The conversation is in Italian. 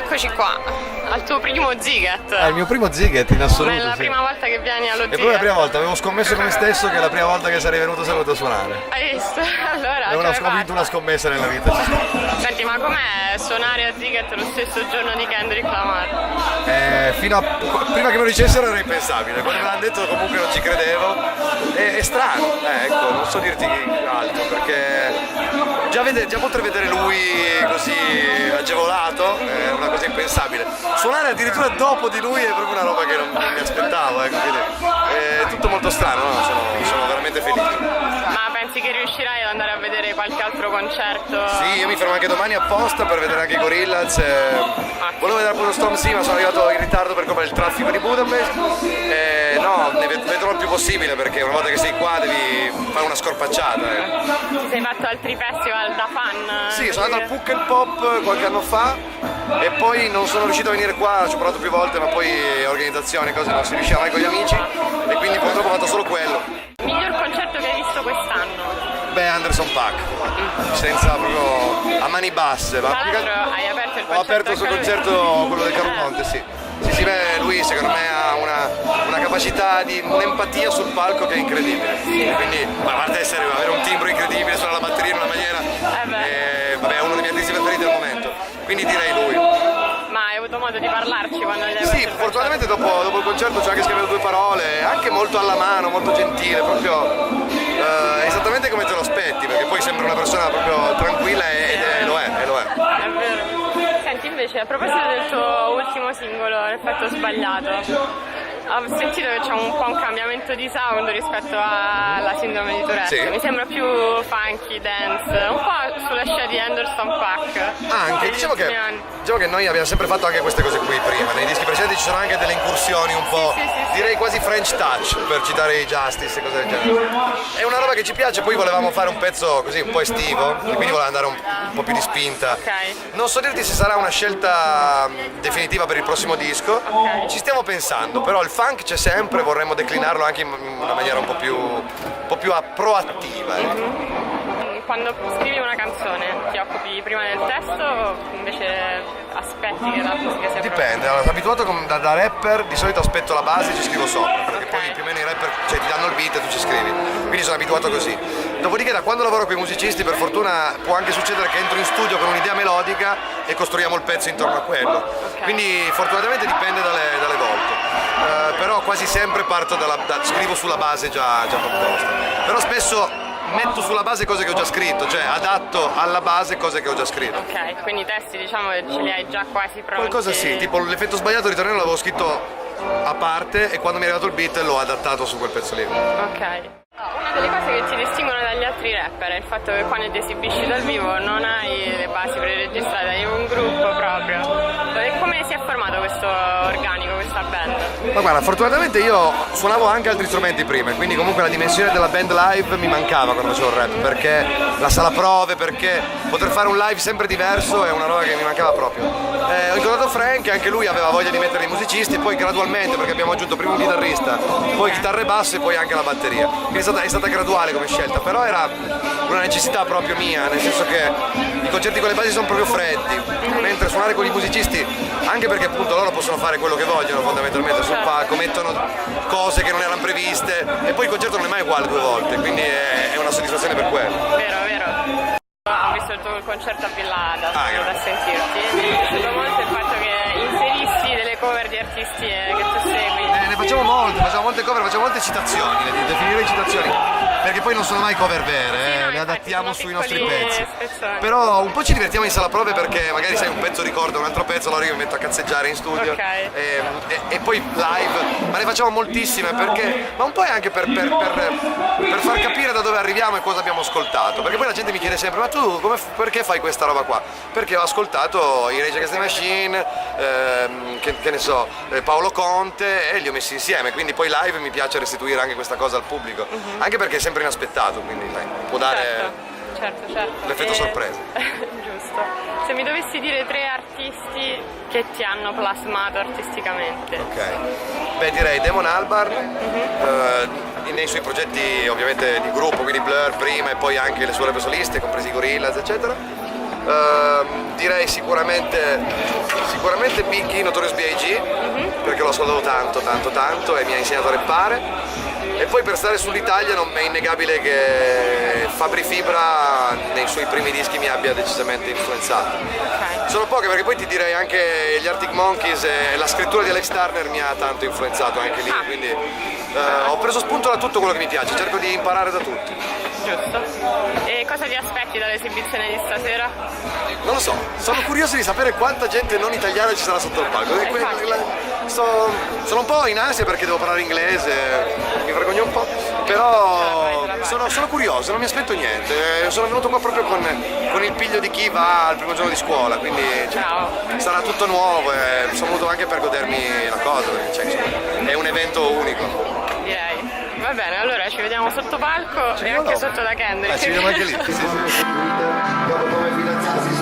Eccoci qua, al tuo primo Ziget. È il mio primo Ziget in assoluto. Ma è la sì. prima volta che vieni allo Ziget. E poi la prima volta, avevo scommesso con me stesso che è la prima volta che sarei venuto saluto a suonare. Hai visto? Allora, Ho vinto una scommessa nella vita. Senti, ma com'è suonare a Ziget lo stesso giorno di Kendrick Lamar? Prima che me lo dicessero era impensabile, quando me l'hanno detto comunque non ci credevo. È strano, ecco, non so dirti altro, perché già poter vedere lui così agevolato è una cosa impensabile. Suonare addirittura dopo di lui è proprio una roba che non mi aspettavo, ecco, quindi è tutto molto strano, no? Sono veramente felice. Ma pensi che riuscirai ad andare a vedere qualche altro concerto? Sì, io mi fermo anche domani apposta per vedere anche i Gorillaz. Volevo vedere appunto Storm, sì, ma sono arrivato in ritardo per colpa del traffico di Budapest. No, ne vedrò il più possibile, perché una volta che sei qua devi fare una scorpacciata. Ti sei fatto altri festival da fan? Sì, sono andato al Puck and Pop qualche anno fa e poi non sono riuscito a venire qua, ci ho provato più volte, ma poi organizzazioni, cose non si riusciva mai con gli amici e quindi purtroppo ho fatto solo quello. Miglior concerto che hai visto quest'anno? Beh, Anderson .Paak, senza proprio a mani basse. Tra l'altro hai aperto il concerto. Ho aperto il suo concerto, quello del Caromonte, sì. Sì, beh, lui secondo me ha una capacità di un'empatia sul palco che è incredibile. Quindi, a parte avere un timbro incredibile, suona la batteria in una maniera. Vabbè, è uno dei miei artisti preferiti al momento. Quindi direi lui. Ma hai avuto modo di parlarci quando gli hai Sì, fortunatamente dopo il concerto ci ha anche scambiato due parole, anche molto alla mano, molto gentile, proprio esattamente come te lo aspetti, perché poi sembra una persona proprio tranquilla e lo è. È vero. Senti, invece, a proposito del tuo ultimo singolo, L'effetto sbagliato, ho sentito che c'è un po' un cambiamento di sound rispetto alla sindrome di Tourette. Sì. Mi sembra più funky, dance, un po' sulla scia di Anderson .Paak. Anche, diciamo che noi abbiamo sempre fatto anche queste cose qui prima, nei dischi precedenti ci sono anche delle incursioni un po', direi quasi French touch, per citare i Justice e cose del genere. È una roba che ci piace, poi volevamo fare un pezzo così un po' estivo, e quindi volevamo andare un po' più di spinta. Okay. Non so dirti se sarà una scelta definitiva per il prossimo disco, ci stiamo pensando, però il funk c'è sempre, vorremmo declinarlo anche in una maniera un po' più proattiva. Quando scrivi una canzone ti occupi prima del testo o invece aspetti che la musica sia Dipende, allora, sono abituato da rapper, di solito aspetto la base e ci scrivo sopra, perché poi più o meno i rapper ti danno il beat e tu ci scrivi, quindi sono abituato così. Dopodiché da quando lavoro con i musicisti per fortuna può anche succedere che entro in studio con un'idea melodica e costruiamo il pezzo intorno a quello, quindi fortunatamente dipende dalle volte, però quasi sempre parto scrivo sulla base già composta, però spesso metto sulla base cose che ho già scritto, cioè adatto alla base cose che ho già scritto. Ok, quindi i testi diciamo che ce li hai già quasi pronti. Qualcosa sì, tipo l'effetto sbagliato di ritornello l'avevo scritto a parte e quando mi è arrivato il beat l'ho adattato su quel pezzo lì. Ok. Una delle cose che ti distinguono dagli altri rapper è il fatto che quando ti esibisci dal vivo non hai le basi preregistrate, hai un gruppo proprio. E come si è formato questo organico, questa band? Ma guarda, fortunatamente io suonavo anche altri strumenti prima, quindi comunque la dimensione della band live mi mancava quando facevo il rap, perché la sala prove, perché poter fare un live sempre diverso è una roba che mi mancava proprio. Ho incontrato Frank, anche lui aveva voglia di mettere i musicisti, poi gradualmente, perché abbiamo aggiunto prima un chitarrista, poi chitarra e basso e poi anche la batteria. Quindi è stata graduale come scelta, però era una necessità proprio mia, nel senso che i concerti con le basi sono proprio freddi, mentre suonare con i musicisti, anche perché appunto loro possono fare quello che vogliono fondamentalmente sul palco, mettono cose che non erano previste e poi il concerto non è mai uguale due volte, quindi è una soddisfazione per quello. Vero. Ho visto il tuo concerto a Villada, sono da sentirti. Mi è piaciuto molto il fatto che inserissi delle cover di artisti che tu segui. Ne facciamo molte cover, facciamo molte citazioni, le definirei citazioni, perché poi non sono mai cover vere, le adattiamo sui nostri pezzi. Spezzoni. Però un po' ci divertiamo in sala prove perché magari sai un pezzo ricorda un altro pezzo, allora io mi metto a cazzeggiare in studio e poi live, ma ne facciamo moltissime perché, ma un po' è anche per far capire da dove arriviamo e cosa abbiamo ascoltato, perché poi la gente mi chiede sempre ma tu perché fai questa roba qua? Perché ho ascoltato i Rage Against the Machine, che ne so, Paolo Conte e li ho messi insieme, quindi poi live mi piace restituire anche questa cosa al pubblico, anche perché è sempre inaspettato, quindi può dare certo. l'effetto sorpresa. Giusto. Se mi dovessi dire 3 artisti che ti hanno plasmato artisticamente. Ok, beh direi Damon Albarn, nei suoi progetti ovviamente di gruppo, quindi Blur prima e poi anche le sue robe soliste, compresi i Gorillaz eccetera. Direi sicuramente Biggie, Notorious B.I.G. Perché lo ascoltavo tanto e mi ha insegnato a rappare. E poi per stare sull'Italia non è innegabile che Fabri Fibra nei suoi primi dischi mi abbia decisamente influenzato. Ok. Sono poche, perché poi ti direi anche gli Arctic Monkeys e la scrittura di Alex Turner mi ha tanto influenzato anche lì, quindi ho preso spunto da tutto quello che mi piace, cerco di imparare da tutti. Giusto. E cosa ti aspetti dall'esibizione di stasera? Non lo so, sono curioso di sapere quanta gente non italiana ci sarà sotto il palco. Sono un po' in ansia perché devo parlare inglese, mi vergogno un po', però sono curioso, non mi aspetto niente. Sono venuto qua proprio con il piglio di chi va al primo giorno di scuola, quindi sarà tutto nuovo e sono venuto anche per godermi la cosa, perché insomma, è un evento unico. Direi. Va bene, allora ci vediamo sotto palco e anche sotto da Kendrick. Ci vediamo anche lì. Dopo come fidanzarsi